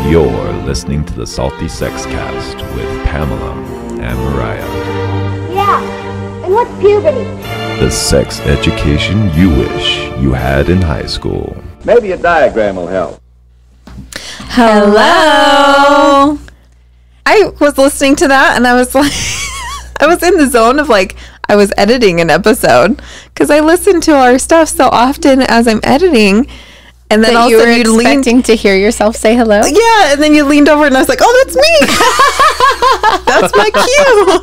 You're listening to the Salty Sex Cast with Pamela and Mariah. Yeah, and what's puberty? The sex education you wish you had in high school. Maybe a diagram will help. Hello. I was listening to that and I was like, I was in the zone of like, I was editing an episode because I listen to our stuff so often as I'm editing. And then you were expecting to hear yourself say hello? Yeah, and then you leaned over and I was like, oh, that's me. That's my cue.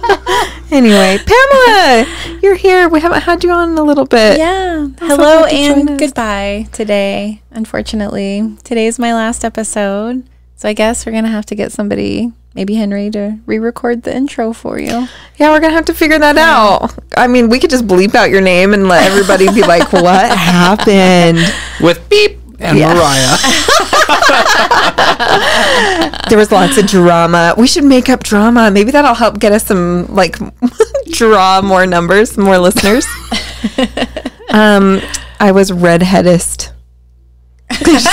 Anyway, Pamela, you're here. We haven't had you on in a little bit. Yeah. Hello and goodbye today, unfortunately. Today's my last episode. So I guess we're going to have to get somebody, maybe Henry, to re-record the intro for you. Yeah, we're going to have to figure that out. I mean, we could just bleep out your name and let everybody be like, what happened? With beep. And Mariah. There was lots of drama. We should make up drama. Maybe that'll help get us some, like, draw more numbers, more listeners. I was redheadest. It's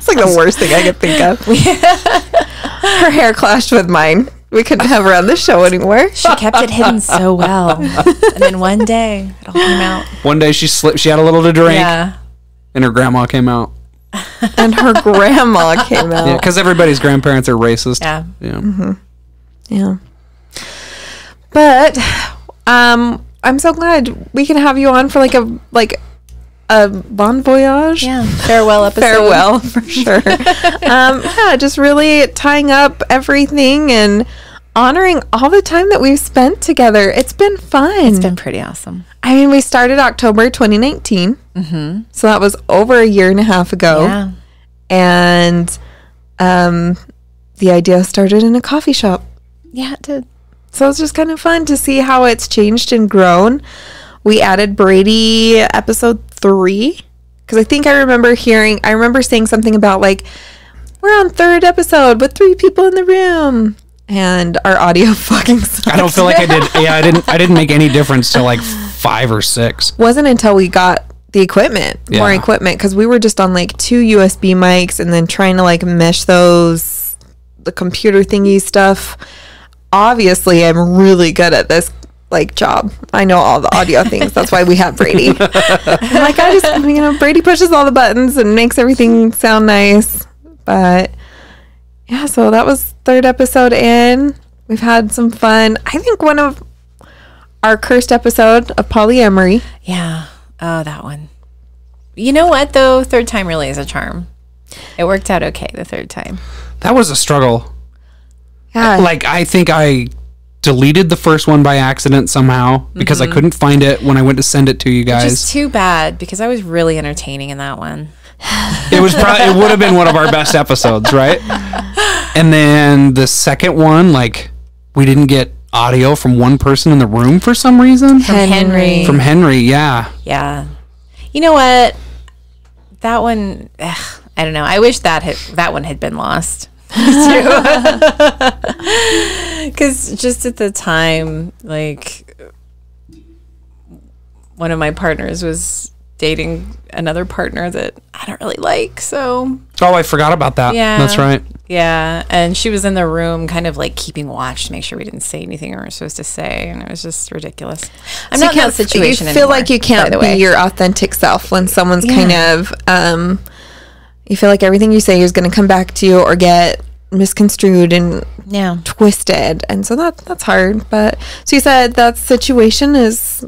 like the worst thing I could think of. Her hair clashed with mine. We couldn't have her on the show anymore. She kept it hidden so well. And then one day, it all came out. One day she slipped. She had a little to drink. Yeah. And her grandma came out. And her grandma came out. Yeah, because everybody's grandparents are racist. Yeah. Yeah. Mm-hmm. Yeah. But I'm so glad we can have you on for like a bon voyage. Yeah. Farewell episode. Farewell, for sure. Yeah, just really tying up everything and honoring all the time that we've spent together. It's been fun. It's been pretty awesome. I mean, we started October 2019. Mm-hmm. So that was over a year and a half ago. Yeah. And the idea started in a coffee shop. Yeah, it did. So it's just kind of fun to see how it's changed and grown. We added Brady episode 3 because I think I remember saying something about like, we're on 3rd episode with 3 people in the room. And our audio fucking sucks. I don't feel like I did. Yeah, I didn't make any difference till like 5 or 6. Wasn't until we got the equipment, more Yeah. equipment, because we were just on like 2 USB mics and then trying to like mesh the computer thingy stuff. Obviously, I'm really good at this like job. I know all the audio things. That's why we have Brady. I'm like, Brady pushes all the buttons and makes everything sound nice. But yeah, so that was 3rd episode in. We've had some fun. I think one of our cursed episode of polyamory. Yeah. Oh, that one. You know what, though? 3rd time really is a charm. It worked out okay the 3rd time. That was a struggle. Yeah. Like, I think I deleted the first one by accident somehow because I couldn't find it when I went to send it to you guys. Which is too bad because I was really entertaining in that one. It would have been one of our best episodes, right? And then the second one, like, we didn't get audio from one person in the room for some reason. From Henry. From Henry, yeah. Yeah. You know what? That one, I don't know. I wish that one had been lost. Because just at the time, like, one of my partners was dating another partner that I don't really like, so... Oh, I forgot about that. Yeah. That's right. Yeah, and she was in the room kind of like keeping watch to make sure we didn't say anything we were supposed to say, and it was just ridiculous. I'm not in that situation You feel anymore, like you can't be your authentic self when someone's kind of... you feel like everything you say is going to come back to you or get misconstrued and twisted, and so that's hard. But so you said that situation is...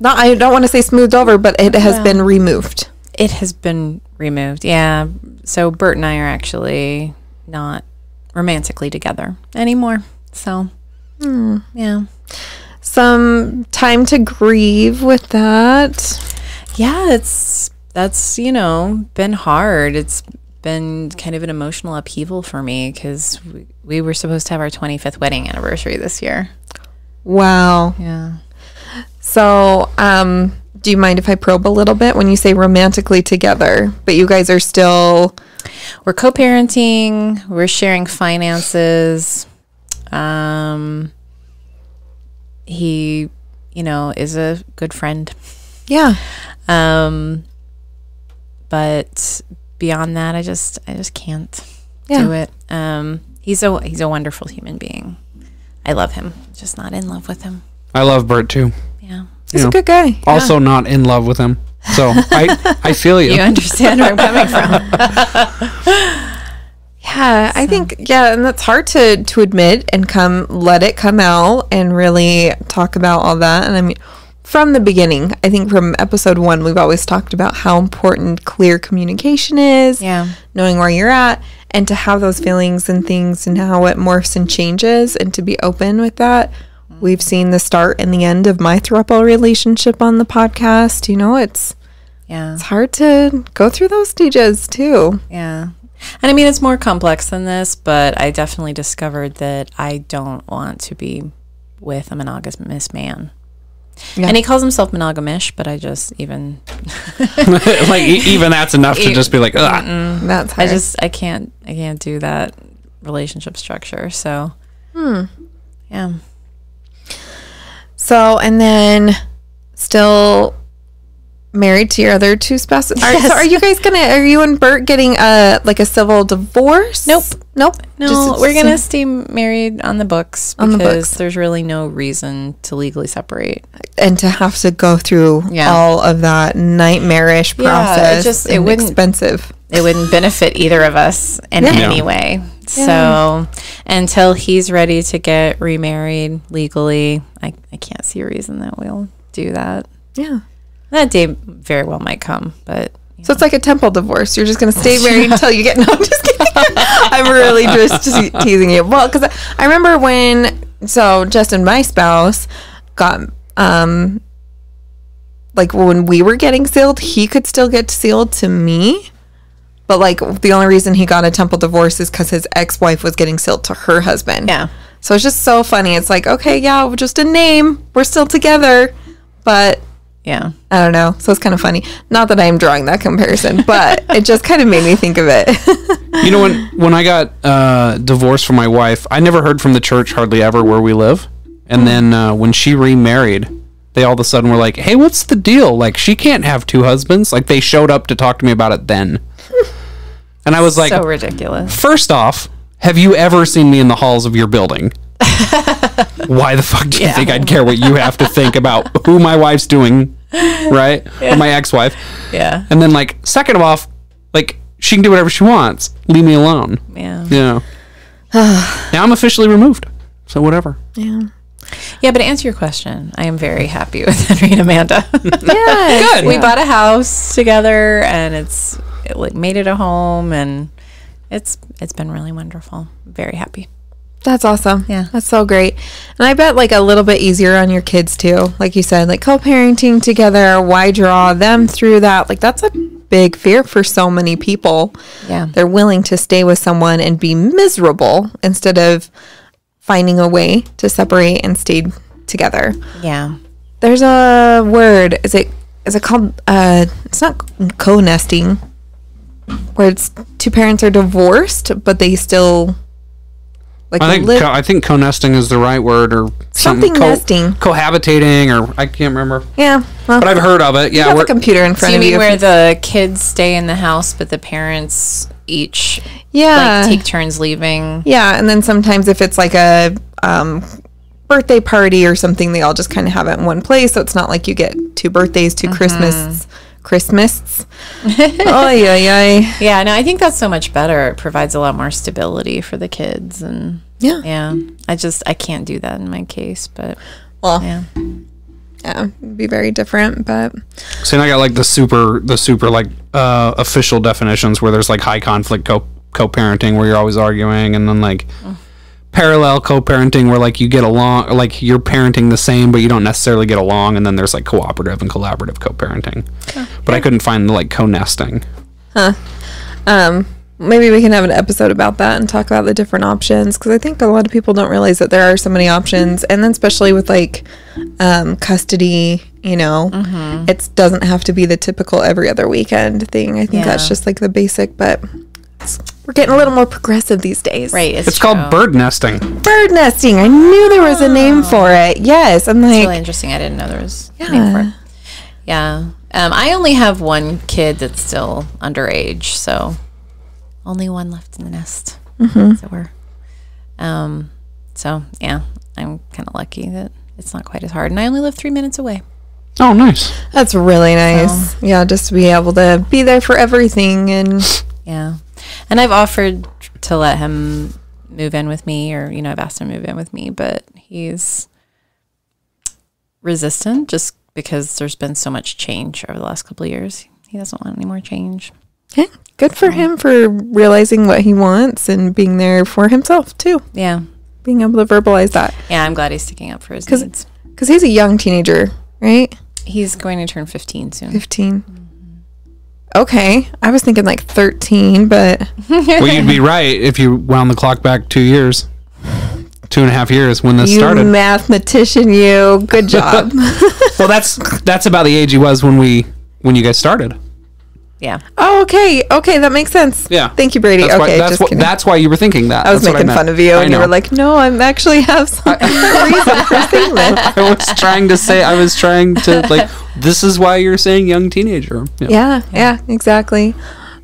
Not, I don't want to say smoothed over, but it has been removed. It has been removed, yeah. So Bert and I are actually not romantically together anymore. So, yeah. Some time to grieve with that. Yeah, that's been hard. It's been kind of an emotional upheaval for me because we were supposed to have our 25th wedding anniversary this year. Wow. Yeah. So, do you mind if I probe a little bit when you say romantically together, but you guys are still... We're co-parenting. We're sharing finances. He, is a good friend. Yeah. But beyond that, I just can't Yeah. do it. He's a wonderful human being. I love him. Just not in love with him. I love Bert too. Yeah. He's a good guy. Also not in love with him. So I feel you. You understand where I'm coming from. Yeah, I think, and that's hard to admit and let it come out and really talk about all that. And I mean, from the beginning, I think from episode 1, we've always talked about how important clear communication is, knowing where you're at, and to have those feelings and things and how it morphs and changes and to be open with that. We've seen the start and the end of my throuple relationship on the podcast. You know, it's hard to go through those stages too. Yeah. And I mean, it's more complex than this, but I definitely discovered that I don't want to be with a monogamous man. Yeah. And he calls himself monogamish, but I just even like even that's enough to just be like, ugh. That's hard. I can't do that relationship structure. So yeah. So, and then still married to your other two spouses. So are you guys are you and Bert getting like a civil divorce? Nope. No, we're going to stay married on the books because there's really no reason to legally separate. And to have to go through all of that nightmarish process. It wouldn't expensive. It wouldn't benefit either of us in any way. So until he's ready to get remarried legally, I can't see a reason that we'll do that. Yeah. That day very well might come, but... So it's like a temple divorce. You're just going to stay married until you get... No, I'm just kidding. I'm really just teasing you. Well, because I remember so Justin, my spouse, got... like when we were getting sealed, he could still get sealed to me. But like the only reason he got a temple divorce is because his ex-wife was getting sealed to her husband. Yeah. So it's just so funny. It's like, okay, just a name. We're still together. But... yeah. I don't know. So it's kind of funny. Not that I am drawing that comparison, but it just kind of made me think of it. You know, when I got divorced from my wife, I never heard from the church hardly ever where we live. And then when she remarried, they all of a sudden were like, hey, what's the deal? Like, she can't have 2 husbands. Like, they showed up to talk to me about it then. And I was like... so ridiculous. First off, have you ever seen me in the halls of your building? Why the fuck do you think I'd care what you have to think about who my wife's doing, right? Or my ex-wife. Yeah. And then, like, second of all, like, she can do whatever she wants. Leave me alone. Yeah. You know. Now I'm officially removed. So whatever. Yeah. Yeah, but to answer your question, I am very happy with Henry and Amanda. Yeah. Good. We bought a house together, and it like made it a home, and it's been really wonderful. Very happy. That's awesome. Yeah. That's so great. And I bet like a little bit easier on your kids too. Like you said, like co-parenting together, why draw them through that? Like that's a big fear for so many people. Yeah. They're willing to stay with someone and be miserable instead of finding a way to separate and stay together. Yeah. There's a word. Is it called it's not co-nesting, where it's 2 parents are divorced but they still like I think co-nesting is the right word, or something nesting, cohabitating, or I can't remember. Yeah, well, but I've heard of it. Yeah, you have a computer in front of you. Where the kids stay in the house, but the parents each like take turns leaving. Yeah, and then sometimes if it's like a birthday party or something, they all just kind of have it in one place, so it's not like you get 2 birthdays, 2 Christmas. Oh yeah. Yeah, no, I think that's so much better. It provides a lot more stability for the kids, and yeah. I can't do that in my case, but yeah, it'd be very different. But so I got like the super like official definitions where there's like high conflict co-parenting where you're always arguing, and then like parallel co-parenting where like you get along, or like you're parenting the same but you don't necessarily get along, and then there's like cooperative and collaborative co-parenting. But I couldn't find the like co-nesting. Maybe we can have an episode about that and talk about the different options, because I think a lot of people don't realize that there are so many options, and then especially with like custody, you know, it doesn't have to be the typical every other weekend thing. I think that's just like the basic, but we're getting a little more progressive these days. Right. It's called bird nesting. Bird nesting. I knew there was a name for it. Yes. I'm like, it's really interesting. I didn't know there was a name for it. Yeah. I only have one kid that's still underage, so only one left in the nest. As it were. So yeah, I'm kind of lucky that it's not quite as hard, and I only live 3 minutes away. Oh, nice. That's really nice. Yeah, just to be able to be there for everything. And yeah, and I've offered to let him move in with me, or I've asked him to move in with me, but he's resistant just because there's been so much change over the last couple of years. He doesn't want any more change. yeah, good for him for realizing what he wants and being there for himself too. Yeah, Being able to verbalize that. yeah, I'm glad he's sticking up for his needs. Because he's a young teenager, right? He's going to turn 15 soon. 15. Okay. I was thinking like 13, but Well, you'd be right if you wound the clock back 2 years. 2.5 years when this you started. mathematician, you. Good job. Well, that's about the age he was when you guys started. Yeah. Oh, okay. Okay, that makes sense. Yeah. Thank you, Brady. That's okay, why, just kidding. that's why you were thinking that. I was That's what making meant. fun of you, I and you know. were like, "No, I'm actually have some reason for saying that." I was trying to like, this is why you're saying young teenager. Yeah, exactly.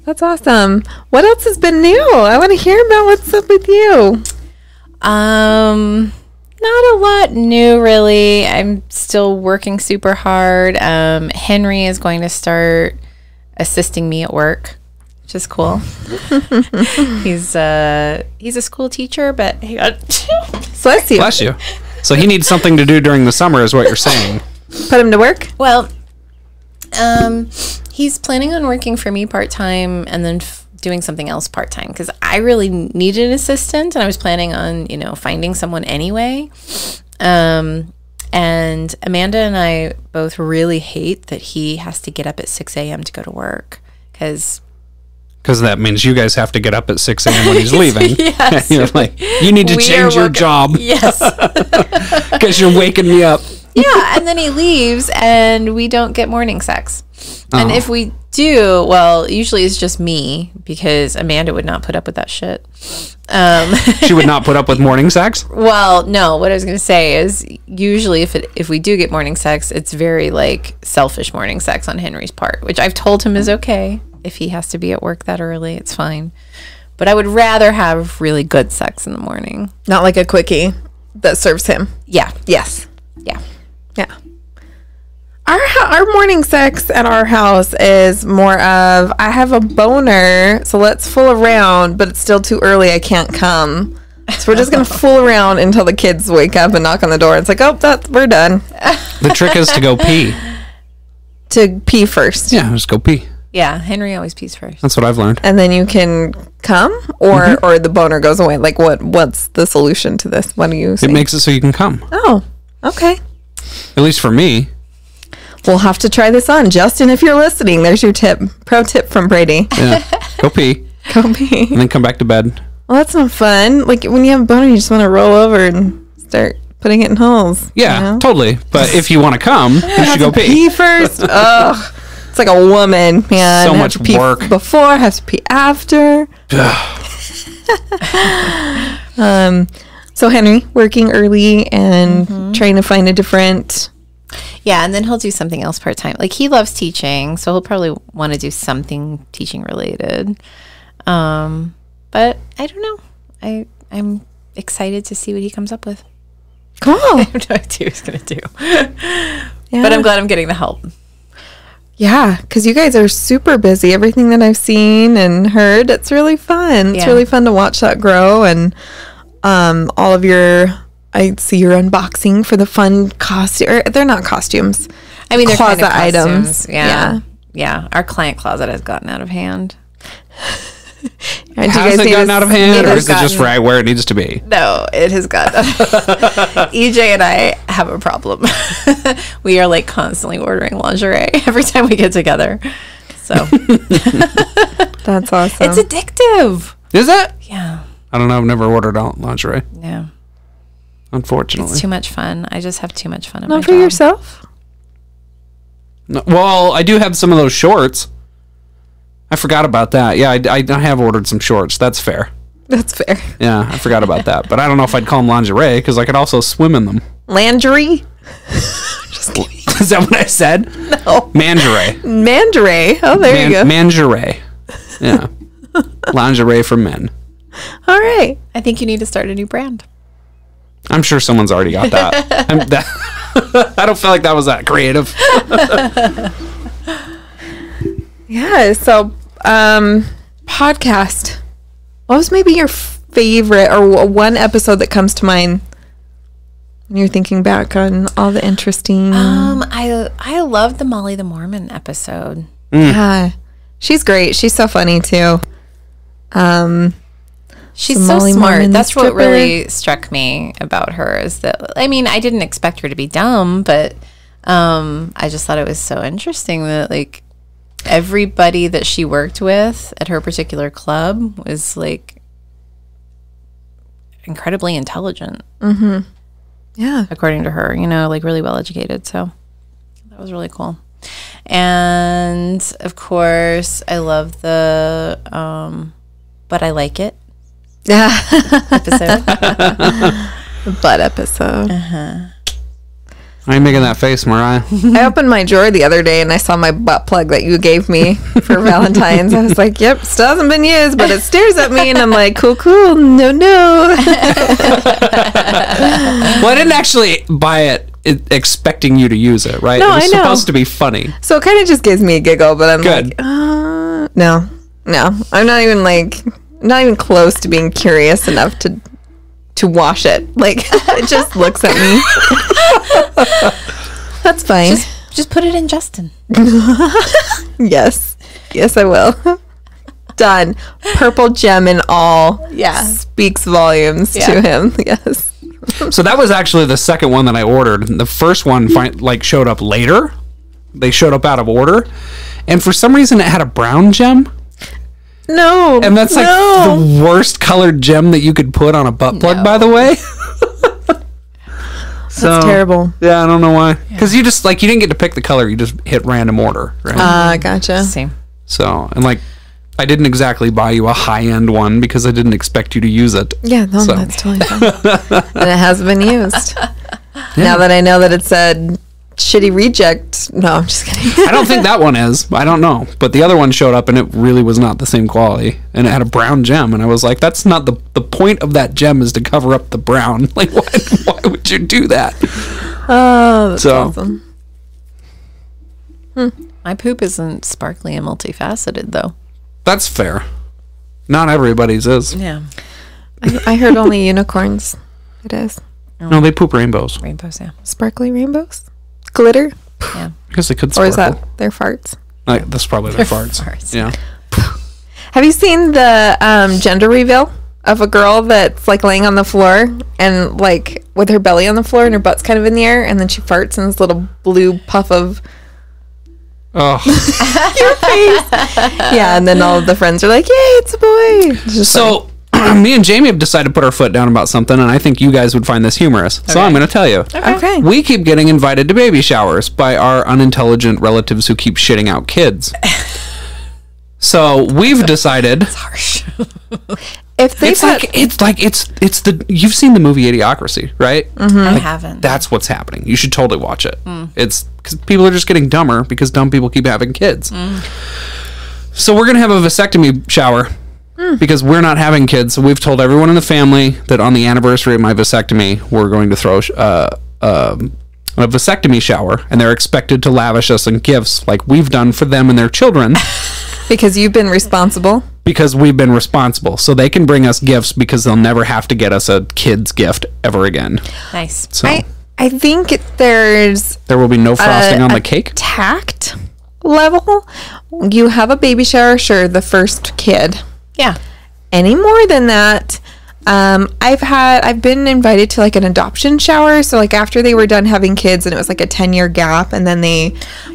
That's awesome. What else has been new? I want to hear about what's up with you. Not a lot new, really. I'm still working super hard. Henry is going to start assisting me at work, which is cool. He's a school teacher, but he got Bless you. Bless you. So he needs something to do during the summer, is what you're saying. Put him to work. well. He's planning on working for me part-time and then doing something else part-time because I really needed an assistant, and I was planning on finding someone anyway. And Amanda and I both really hate that he has to get up at 6 a.m. to go to work because that means you guys have to get up at 6 a.m. when he's leaving. Yes. You're like, you need to We change are your job yes. because you're waking me up. Yeah, and then he leaves and we don't get morning sex. And Oh. if we do, well, usually it's just me because Amanda would not put up with that shit. She would not put up with morning sex? Well, no, what I was going to say is usually if we do get morning sex, it's very like selfish morning sex on Henry's part, which I've told him is okay. If he has to be at work that early, it's fine. But I would rather have really good sex in the morning. Not like a quickie that serves him. Yeah. Yes. Yeah. Yeah. Our morning sex at our house is more of I have a boner, so let's fool around, but it's still too early. I can't come. So we're just gonna fool around until the kids wake up and knock on the door. It's like, oh, we're done. The trick is to go pee. To pee first, Yeah, just go pee. Yeah, Henry always pees first. That's what I've learned. and then you can come, or the boner goes away. Like what's the solution to this? What do you say? It makes it so you can come. Oh, okay. At least for me. We'll have to try this on. Justin, if you're listening, there's your tip. Pro tip from Brady. Yeah. Go pee. Go pee. And then come back to bed. Well, that's not fun. Like when you have a boner, you just want to roll over and start putting it in holes. Yeah, you know? totally. But if you want to come, you should go pee. Pee first. Ugh. It's like a woman, man. So I have much to pee work. before, I have to pee after. So Henry, working early and trying to find a different. Yeah, and then he'll do something else part-time. Like he loves teaching, so he'll probably want to do something teaching related. But I don't know. I'm excited to see what he comes up with. Cool. I have no idea what he's going to do. Yeah. But I'm glad I'm getting the help. Yeah, because you guys are super busy. Everything that I've seen and heard, it's really fun. It's Yeah. really fun to watch that grow, and all of your. I see your unboxing for the fun costume. They're not costumes. I mean, they're closet kind of items. costumes. Yeah. Our client closet has gotten out of hand. And Has it gotten out of hand, or is it just gotten- right where it needs to be? No, it has gotten. EJ and I have a problem. We are like constantly ordering lingerie every time we get together. So That's awesome. it's addictive. Is it? Yeah. I don't know. I've never ordered lingerie, No. unfortunately. It's too much fun. I just have too much fun at Not my for job. yourself. No, well, I do have some of those shorts. I forgot about that. Yeah, I have ordered some shorts. That's fair. That's fair. Yeah, I forgot about that. But I don't know if I'd call them lingerie because I could also swim in them. Landry. Just kidding. Is that what I said? No. Mangeray. Mangeray. Oh, there you go. Mangeray. Yeah. Lingerie for men. All right. I think you need to start a new brand. I'm sure someone's already got that. I don't feel like that was that creative. Yeah. So, podcast. What was maybe your favorite or one episode that comes to mind when you're thinking back on all the interesting? I loved the Molly the Mormon episode. Yeah. She's great. She's so funny too. She's the so Molly smart. Mormon That's what stripper. really struck me about her is that, I mean, I didn't expect her to be dumb, but I just thought it was so interesting that like everybody that she worked with at her particular club was like incredibly intelligent. Yeah. According to her, you know, like really well educated. So that was really cool. And of course, I love the But I Like It Yeah. episode. The butt episode. Why are you making that face, Mariah? I opened my drawer the other day and I saw my butt plug that you gave me for Valentine's. I was like, yep, still hasn't been used, but it stares at me and I'm like, cool, no. Well, I didn't actually buy it expecting you to use it, right? No, it was I know. supposed to be funny. So it kind of just gives me a giggle, but I'm Good. like, no. I'm not even close to being curious enough to wash it. Like, it just looks at me. That's fine. Just put it in Justin. Yes, I will. Done. Purple gem and all. Yeah. Speaks volumes to him. Yes. So that was actually the second one that I ordered. The first one showed up later. They showed up out of order. And for some reason it had a brown gem. No. And that's like the worst colored gem that you could put on a butt plug, by the way. That's terrible. Yeah, I don't know why. Because you just, like, you didn't get to pick the color. You just hit random order, right? Gotcha. Same. So, and like, I didn't exactly buy you a high-end one because I didn't expect you to use it. Yeah, no, So. that's totally fine. And it has been used. Now that I know that it said shitty reject. No, I'm just kidding. I don't think that one is. I don't know. But the other one showed up and it really was not the same quality. And it had a brown gem. And I was like, that's not the point of that gem is to cover up the brown. Like, why would you do that? Oh, that's So. awesome. My poop isn't sparkly and multifaceted, though. That's fair. Not everybody's is. Yeah. I heard only unicorns. It is. No, they poop rainbows. Rainbows, yeah. Sparkly rainbows? Glitter? Yeah. I guess they could Or sparkle. is that their farts? Like, that's probably their farts. farts. Yeah. Have you seen the gender reveal of a girl that's like laying on the floor and like with her belly on the floor and her butt's kind of in the air and then she farts and this little blue puff of Oh, your face? Yeah, and then all of the friends are like, yay, it's a boy. It's just so me and Jamie have decided to put our foot down about something, and I think you guys would find this humorous. So I'm going to tell you. okay. We keep getting invited to baby showers by our unintelligent relatives who keep shitting out kids. So we've decided Harsh. If they it's the you've seen the movie Idiocracy, right? I haven't. That's what's happening. You should totally watch it. It's because people are just getting dumber because dumb people keep having kids. So we're gonna have a vasectomy shower because we're not having kids. So we've told everyone in the family that on the anniversary of my vasectomy, we're going to throw a vasectomy shower, and they're expected to lavish us in gifts like we've done for them and their children. because you've been responsible. Because we've been responsible. So they can bring us gifts because they'll never have to get us a kid's gift ever again. Nice. So I think there's there will be no frosting on a the cake. tact level. You have a baby shower, sure, the first kid. Yeah. Any more than that, I've been invited to like an adoption shower. So like after they were done having kids and it was like a 10-year gap and then they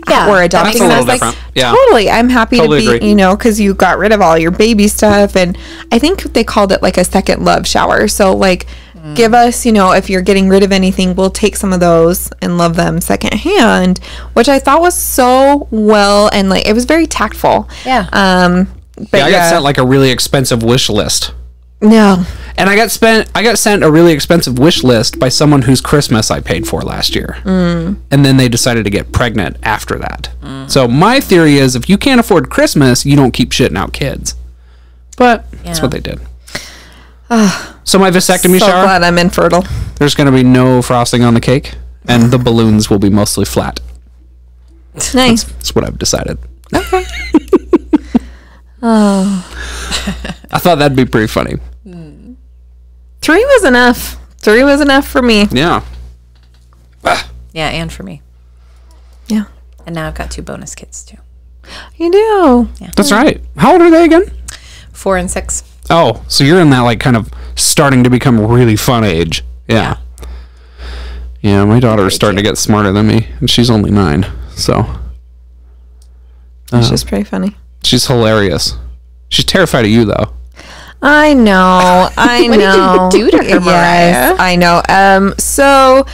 were adopting. That's a and I little was like, different. Yeah. totally. I'm happy Totally to be, agree. because you got rid of all your baby stuff. And I think they called it like a second love shower. So like give us, if you're getting rid of anything, we'll take some of those and love them secondhand, which I thought was so well. And like, it was very tactful. Yeah. But I got sent like a really expensive wish list No. And I got sent a really expensive wish list by someone whose Christmas I paid for last year. And then they decided to get pregnant after that. So my theory is if you can't afford Christmas, you don't keep shitting out kids. But that's what they did. So my vasectomy So shower, glad I'm infertile. there's going to be no frosting on the cake, and the balloons will be mostly flat. Nice. That's what I've decided. Okay. I thought that'd be pretty funny. 3 was enough. 3 was enough for me. Yeah. Yeah, and for me. Yeah. And now I've got 2 bonus kids too. You do. That's right. How old are they again? 4 and 6. Oh, so you're in that like kind of starting to become really fun age. Yeah. Yeah, my daughter is starting to get smarter than me, and she's only 9. So It's just pretty funny. she's hilarious. She's terrified of you though. I know. I What know. did you do to her, Yes, Mariah? I know. So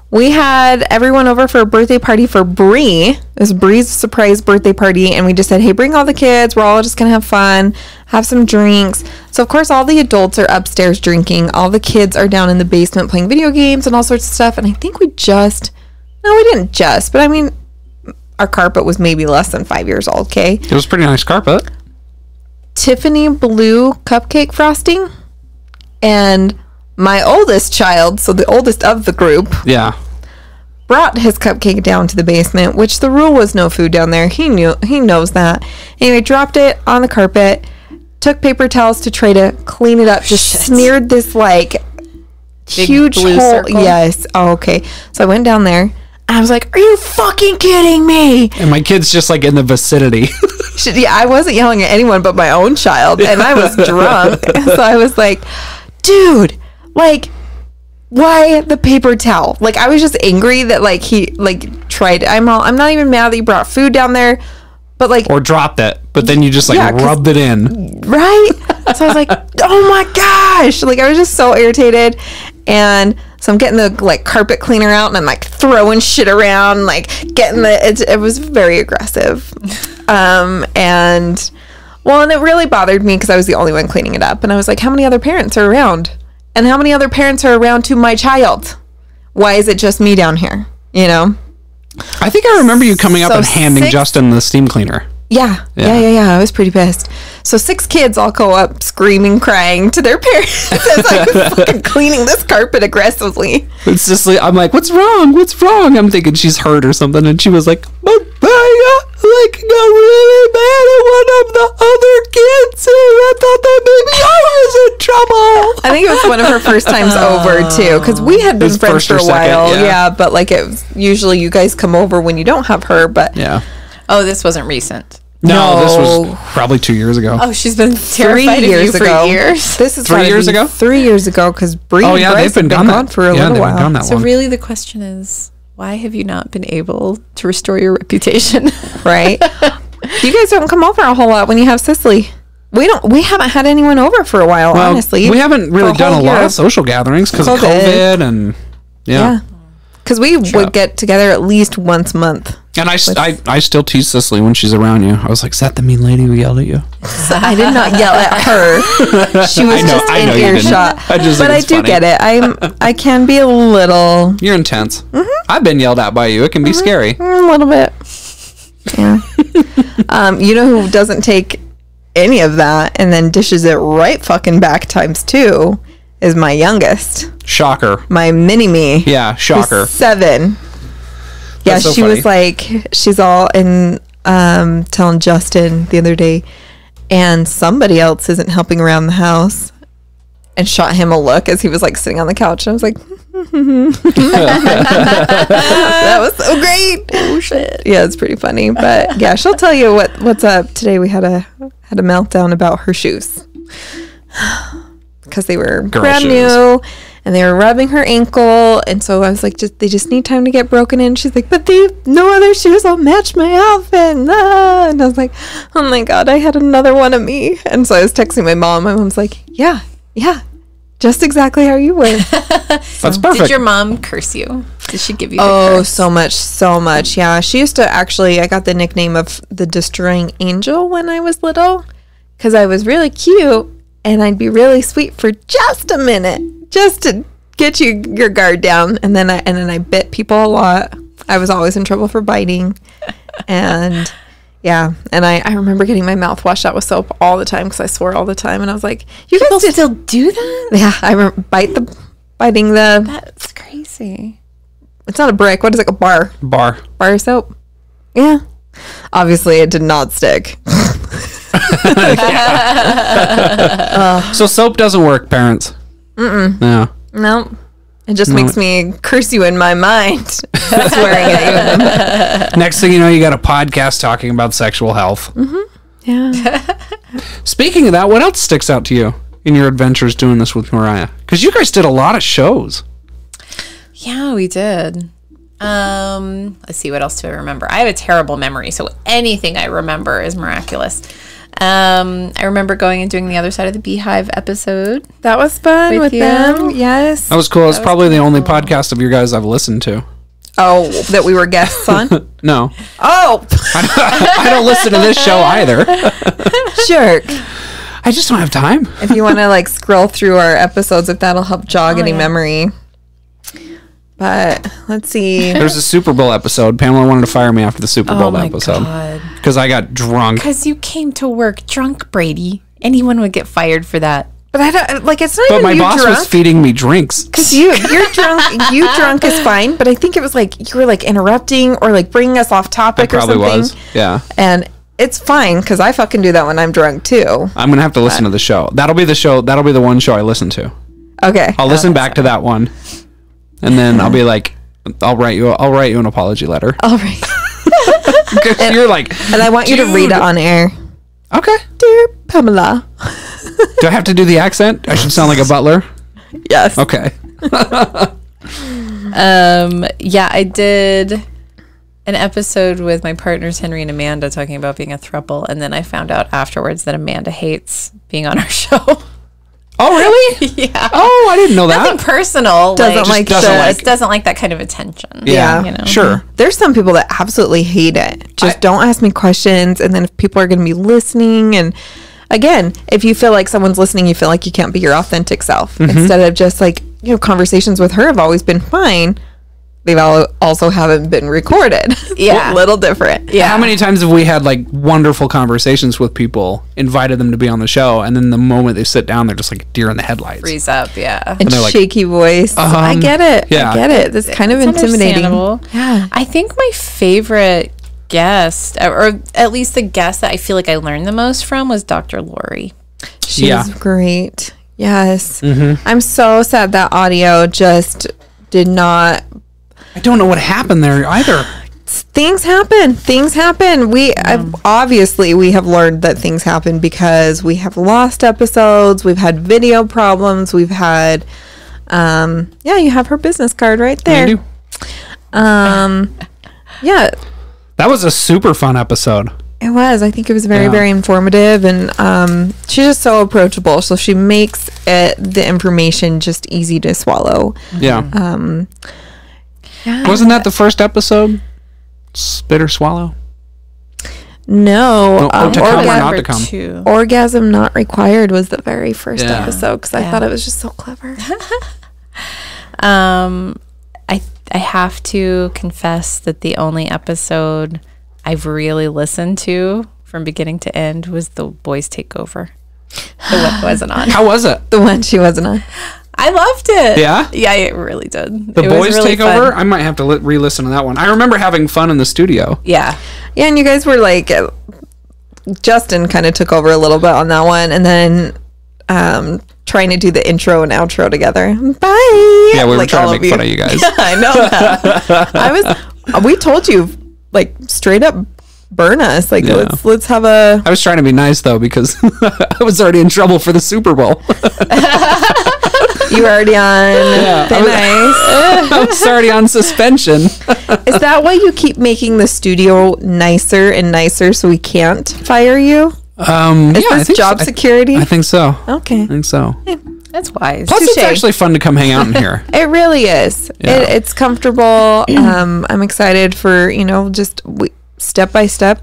we had everyone over for a birthday party for Bree. It was Bree's surprise birthday party, and we just said, hey, bring all the kids. We're all just going to have fun, have some drinks. So, of course, all the adults are upstairs drinking. All the kids are down in the basement playing video games and all sorts of stuff. And I think we didn't just, but I mean, our carpet was maybe less than 5 years old, okay? It was pretty nice carpet. Tiffany blue cupcake frosting, and my oldest child, so the oldest of the group, Yeah. brought his cupcake down to the basement, which the rule was no food down there. He knows that. Anyway, dropped it on the carpet, took paper towels to try to clean it up, just smeared this like Big huge blue hole. circle? Yes. Oh, okay. So I went down there and I was like, are you fucking kidding me? And my kid's just like in the vicinity. Yeah, I wasn't yelling at anyone but my own child, and I was drunk. So I was like, dude, like, why the paper towel? Like, I was just angry that like he like tried. I'm not even mad that he brought food down there, but like, Or dropped it, but then you just like Yeah, 'cause- rubbed it in. right? So I was like, oh my gosh. Like, I was just so irritated. And so I'm getting the like carpet cleaner out, and I'm like throwing shit around, like getting it was very aggressive. And it really bothered me because I was the only one cleaning it up. And I was like, how many other parents are around? And how many other parents are around to my child? Why is it just me down here? You know? I think I remember you coming up So and handing 6 Justin the steam cleaner. Yeah. I was pretty pissed. So 6 kids all go up screaming, crying to their parents as I was fucking cleaning this carpet aggressively. It's just like, I'm like, what's wrong? What's wrong? I'm thinking she's hurt or something. And she was like, but I like got really mad at one of the other kids. And I thought that maybe I was in trouble. I think it was one of her first times over too, because we had been was friends first for or a second, while. yeah. Yeah, but like it was, usually you guys come over when you don't have her. But Yeah. Oh, this wasn't recent. No, this was No. probably 2 years ago. Oh, she's been 3 terrified of you years for ago. years. This is 3 gotta years be ago? 3 years ago, because Bree Oh, and yeah, Bryce they've been have gone gone for a little they've while. been gone that So long. really the question is, why have you not been able to restore your reputation? Right? You guys don't come over a whole lot when you have Cicely. We haven't had anyone over for a while, Well, honestly. we haven't really For a done a whole lot year. of social gatherings because of COVID. COVID and Yeah. Because we would get together at least once a month. And I still tease Cicely when she's around you. I was like, is that the mean lady who yelled at you? I did not yell at her. She was just I in know you didn't. earshot. I just think But I it's do funny. get it. I can be a little You're intense. Mm-hmm. I've been yelled at by you. It can be scary. a little bit. Yeah. You know who doesn't take any of that and then dishes it right fucking back times 2 is my youngest, Shocker. my mini me. Yeah, shocker. Who's 7. Yeah, That's so she was funny. like, she's all in telling Justin the other day, and somebody else isn't helping around the house, and shot him a look as he was like sitting on the couch. And I was like, that was so great. Oh shit. Yeah, it's pretty funny. But yeah, she'll tell you what's up. Today we had a meltdown about her shoes. Because they were brand shoes. new and they were rubbing her ankle, and so I was like, they just need time to get broken in. She's like, but no other shoes will match my outfit. Ah. And I was like, oh my god, I had another one of me. And so I was texting my mom. My mom's like, yeah, just exactly how you were. That's perfect. Did your mom curse you? Did she give you the Oh, curse? so much. Yeah, she used to I got the nickname of the Destroying Angel when I was little, because I was really cute and I'd be really sweet for just a minute, just to get your guard down, and then I bit people a lot. I was always in trouble for biting, and yeah, and I remember getting my mouth washed out with soap all the time because I swore all the time, and I was like, "You People guys still do that? Yeah, I remember biting the. That's crazy. It's not a brick. What is it? A bar of soap. Yeah, obviously it did not stick. So soap doesn't work, parents. No. No, it just makes me curse you in my mind, swearing at you. Next thing you know, you got a podcast talking about sexual health. Yeah. Speaking of that, what else sticks out to you in your adventures doing this with Mariah? Because you guys did a lot of shows. Yeah, we did. Let's see, what else do I remember? I have a terrible memory, so anything I remember is miraculous. I remember going and doing the Other Side of the Beehive episode. That was fun with you. them. Yes. That was cool. It's probably the only podcast of your guys I've listened to. Oh, that we were guests on? No. Oh, I don't listen to this show either. jerk. I just don't have time. If you want to like scroll through our episodes, if that'll help jog any memory. But let's see. There's a Super Bowl episode. Pamela wanted to fire me after the Super Bowl episode. Because I got drunk. Because you came to work drunk, Brady. Anyone would get fired for that. But I don't like. It's not But even my you boss drunk. was feeding me drinks. Because you're drunk. You drunk is fine. But I think it was like you were like interrupting or like bringing us off topic or something. Probably was. Yeah. And it's fine because I fucking do that when I'm drunk too. I'm going to have to listen to the show. That'll be the show. That'll be the one show I listen to. Okay. I'll listen back to that one. And then I'll be like, I'll write you an apology letter. All right. Because you're like, And I want you to read it on air. okay. Dear Pamela. Do I have to do the accent? I should sound like a butler. Yes. Okay. Yeah, I did an episode with my partners Henry and Amanda talking about being a throuple, and then I found out afterwards that Amanda hates being on our show. Oh, really? Yeah. Oh, I didn't know that. Nothing personal. Doesn't like just doesn't like that kind of attention. Yeah, you know. sure. There's some people that absolutely hate it. Just don't ask me questions. And then if people are going to be listening, and again, if you feel like someone's listening, you feel like you can't be your authentic self. Instead of just like, conversations with her have always been fine. They've also haven't been recorded. Yeah. A little different. Yeah. How many times have we had like wonderful conversations with people, invited them to be on the show, and then the moment they sit down, they're just like deer in the headlights. Freeze up, yeah. And they're like, shaky voice. I get it. yeah. I get it. It's kind of intimidating. Understandable. Yeah. I think my favorite guest, or at least the guest that I feel like I learned the most from, was Dr. Lori. She's Yeah. great. Yes. Mm-hmm. I'm so sad that audio just did not. I don't know what happened there either. Things happen. Obviously we have learned that things happen because we have lost episodes. We've had video problems. We've had, you have her business card right there. I do. Yeah, That was a super fun episode. it was. I think it was very, very informative, and she's just so approachable. So she makes the information just easy to swallow. Yeah. Yeah. Wasn't that the first episode? Spit or swallow? No, To come or not to come? Two. Orgasm Not Required was the very first Yeah. episode because I thought it was just so clever. I have to confess that the only episode I've really listened to from beginning to end was the Boys Take Over. The one wasn't on. How was it? The one she wasn't on. I loved it. Yeah? Yeah, it really did. The It was Boys really Take fun. Over? I might have to re-listen to that one. I remember having fun in the studio. Yeah. Yeah, and you guys were like, Justin kind of took over a little bit on that one, and then trying to do the intro and outro together. Bye. Yeah, we were Like, trying all to of make you. fun of you guys. I know that. We told you, like, straight up burn us. Like, Yeah. let's have a. I was trying to be nice, though, because I was already in trouble for the Super Bowl. You were already on thin ice. I was already on suspension. Is that why you keep making the studio nicer and nicer so we can't fire you? Is this job security? I think so. Okay. I think so. That's wise. Plus, it's Touche. actually fun to come hang out in here. It really is. Yeah. It's comfortable. I'm excited for, just step by step,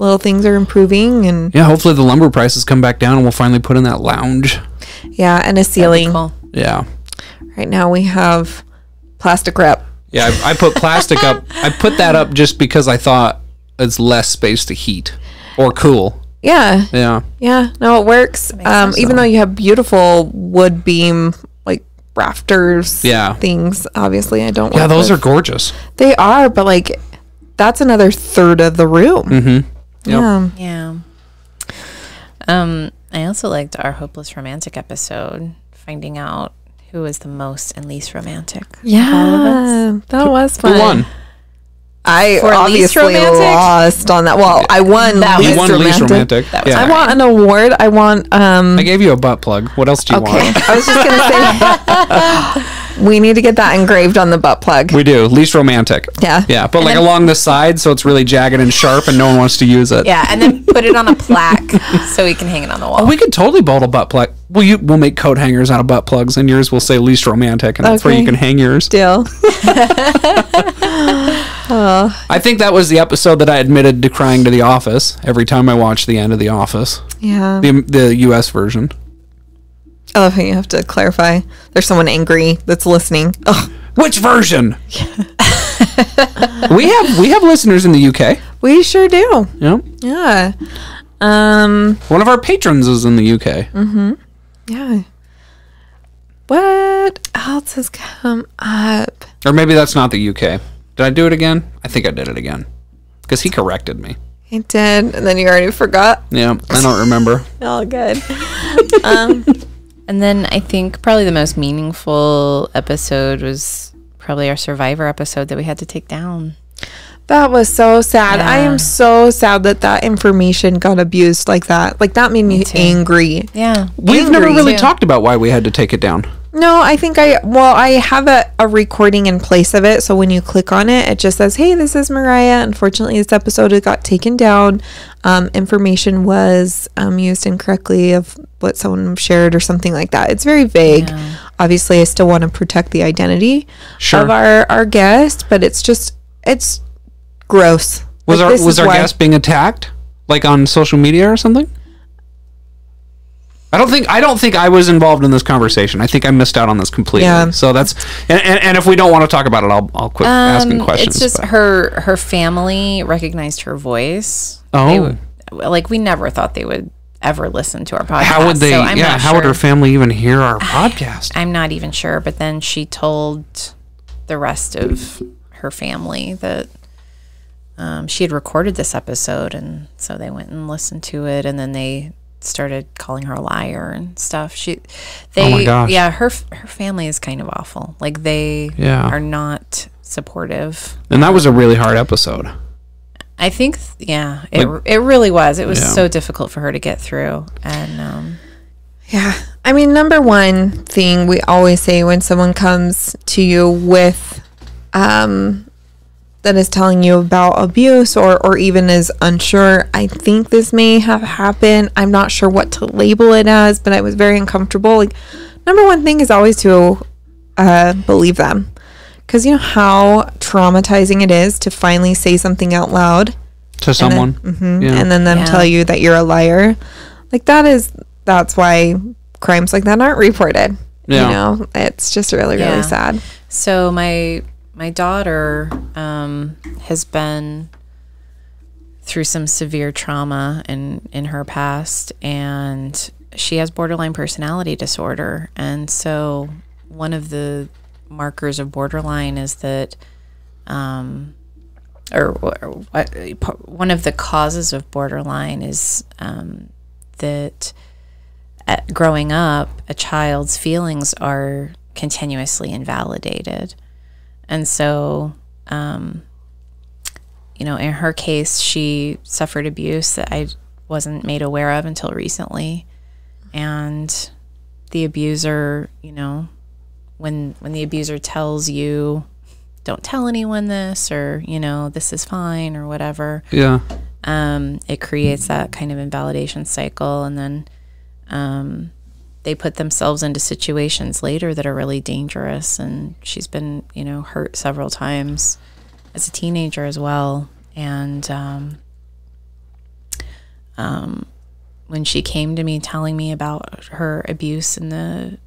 little things are improving, and Yeah, hopefully the lumber prices come back down and we'll finally put in that lounge. yeah, and a That'd be ceiling. cool. Yeah. Right now we have plastic wrap. Yeah, I put plastic up. I put that up just because I thought it's less space to heat or cool. Yeah, Yeah. yeah, no, it works. Even though you have beautiful wood beam like rafters, Yeah. things. Obviously, I don't. Yeah, work those with- are gorgeous. They are, but like that's another third of the room. Mm-hmm. Yep. Yeah. Yeah. I also liked our hopeless romantic episode, finding out who was the most and least romantic. Yeah, that was fun. Who won? I For least obviously romantic? lost on that. Well, I won That least You won romantic. least romantic. That was Yeah. I want an award. I want I gave you a butt plug. What else do you okay. want? I was just gonna say we need to get that engraved on the butt plug. We do. Least romantic. Yeah. Yeah, but like along the side so it's really jagged and sharp and no one wants to use it. Yeah, and then put it on a plaque so we can hang it on the wall. Oh, we could totally bolt a butt plug. We'll make coat hangers out of butt plugs, and yours will say least romantic, and that's where you Okay. can hang yours. Deal. I think that was the episode that I admitted to crying to The Office every time I watched the end of The Office, Yeah. the U.S. version. I love how you have to clarify. There's someone angry that's listening. Ugh. Which version? we have listeners in the UK. We sure do. Yeah, Yeah. one of our patrons is in the UK. Yeah. What else has come up? Or maybe that's not the UK. Did I do it again? I think I did it again because he corrected me. I did, and then you already forgot. Yeah, I don't remember. All good. And then I think probably the most meaningful episode was probably our Survivor episode that we had to take down. That was so sad. I Yeah. am so sad that that information got abused like that. Like, that made me too. angry. Yeah. We've never Angry, really too. talked about why we had to take it down. No, I think I have a recording in place of it. So when you click on it, it just says, hey, this is Mariah. Unfortunately, this episode got taken down. Information was used incorrectly of what someone shared or something like that. It's very vague. Yeah. Obviously, I still want to protect the identity Sure. of our guest, but it's gross. Was Like, this our is why- guest being attacked, like on social media or something? I don't think I was involved in this conversation. I think I missed out on this completely. Yeah. So that's and if we don't want to talk about it, I'll quit asking questions. It's just but- her family recognized her voice. Oh. Like we never thought they would ever listen to our podcast. How would they? So I'm yeah. not How would sure. her family even hear our podcast? I'm not even sure. But then she told the rest of her family that she had recorded this episode, and so they went and listened to it, and then they started calling her a liar and stuff. Oh my gosh. Yeah, her family is kind of awful. Like they Yeah. are not supportive. And that was a really hard episode. I think, it really was. It was Yeah. so difficult for her to get through. And Yeah. I mean, number one thing we always say when someone comes to you with that is telling you about abuse or even is unsure, I think this may have happened. I'm not sure what to label it as, but I was very uncomfortable. Like, number one thing is always to believe them. Because you know how traumatizing it is to finally say something out loud To someone. Yeah. and then them Yeah. tell you that you're a liar. Like, that's why crimes like that aren't reported. Yeah. You know, it's just really, really Yeah. sad. so my daughter has been through some severe trauma in her past, and she has borderline personality disorder. And so one of the markers of borderline is that one of the causes of borderline is that growing up, a child's feelings are continuously invalidated. And so, in her case, she suffered abuse that I wasn't made aware of until recently. And the abuser, when the abuser tells you, don't tell anyone this, or, this is fine, or whatever, Yeah. it creates that kind of invalidation cycle. And then they put themselves into situations later that are really dangerous. And she's been, hurt several times as a teenager as well. And when she came to me telling me about her abuse in the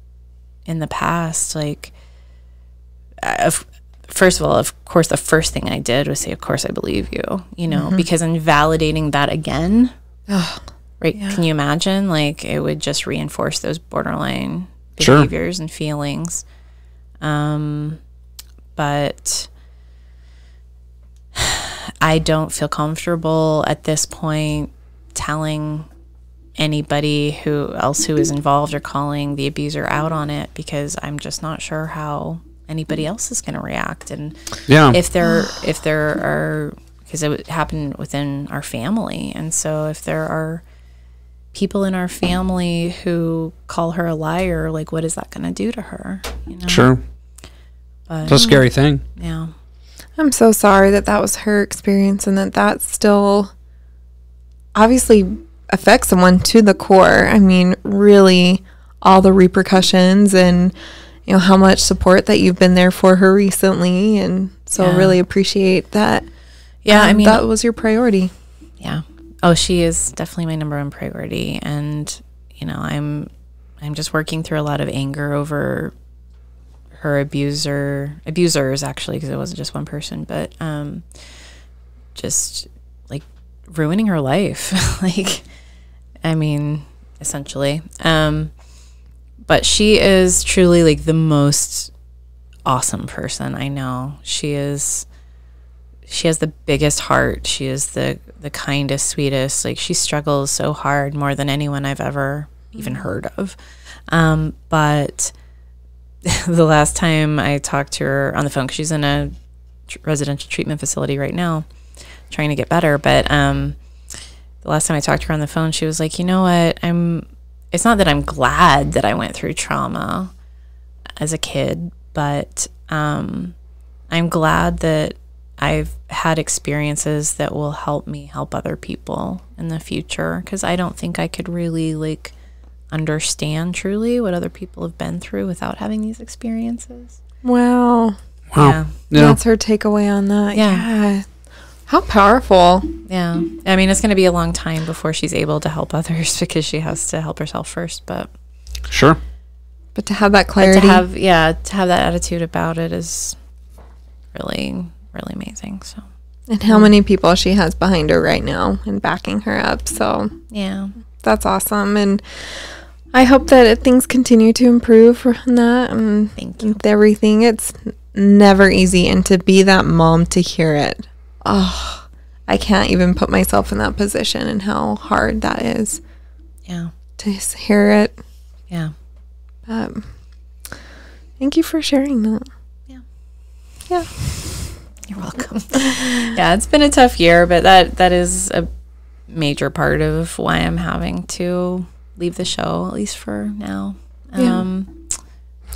past, like, first of all, of course, the first thing I did was say, of course I believe you, because in validating that again, right? Yeah. Can you imagine? Like, it would just reinforce those borderline behaviors and feelings. But I don't feel comfortable at this point telling anybody who is involved or calling the abuser out on it, because I'm just not sure how anybody else is going to react. And if there are, because it happened within our family, and so if there are people in our family who call her a liar, like, what is that going to do to her? Sure. But it's a scary thing. Yeah. I'm so sorry that was her experience, and that still obviously affects someone to the core. I mean, really, all the repercussions, and how much support that you've been there for her recently, and so really appreciate that. Yeah, I mean, that was your priority. Yeah. Oh, she is definitely my number one priority, and I'm just working through a lot of anger over her abusers, actually, because it wasn't just one person, but just like ruining her life. Like, I mean, essentially. But she is truly like the most awesome person I know. She has the biggest heart. She is the kindest, sweetest. Like, she struggles so hard, more than anyone I've ever even heard of. But the last time I talked to her on the phone, 'cause she's in a residential treatment facility right now, trying to get better. But the last time I talked to her on the phone, she was like, you know what? It's not that I'm glad that I went through trauma as a kid, but I'm glad that I've had experiences that will help me help other people in the future, because I don't think I could really like understand truly what other people have been through without having these experiences. Wow. Yeah. That's her takeaway on that. Yeah. How powerful. Yeah. I mean, it's going to be a long time before she's able to help others, because she has to help herself first, but sure. But to have that clarity, to have that attitude about it is really, really amazing. So, and how many people she has behind her right now and backing her up. So yeah, that's awesome. And I hope that things continue to improve from that. And thank you. With everything, it's never easy. And to be that mom, to hear it, oh, I can't even put myself in that position, and how hard that is. Yeah. To hear it. Yeah. Thank you for sharing that. Yeah. Yeah. You're welcome. Yeah, it's been a tough year, but that is a major part of why I'm having to leave the show, at least for now. Yeah.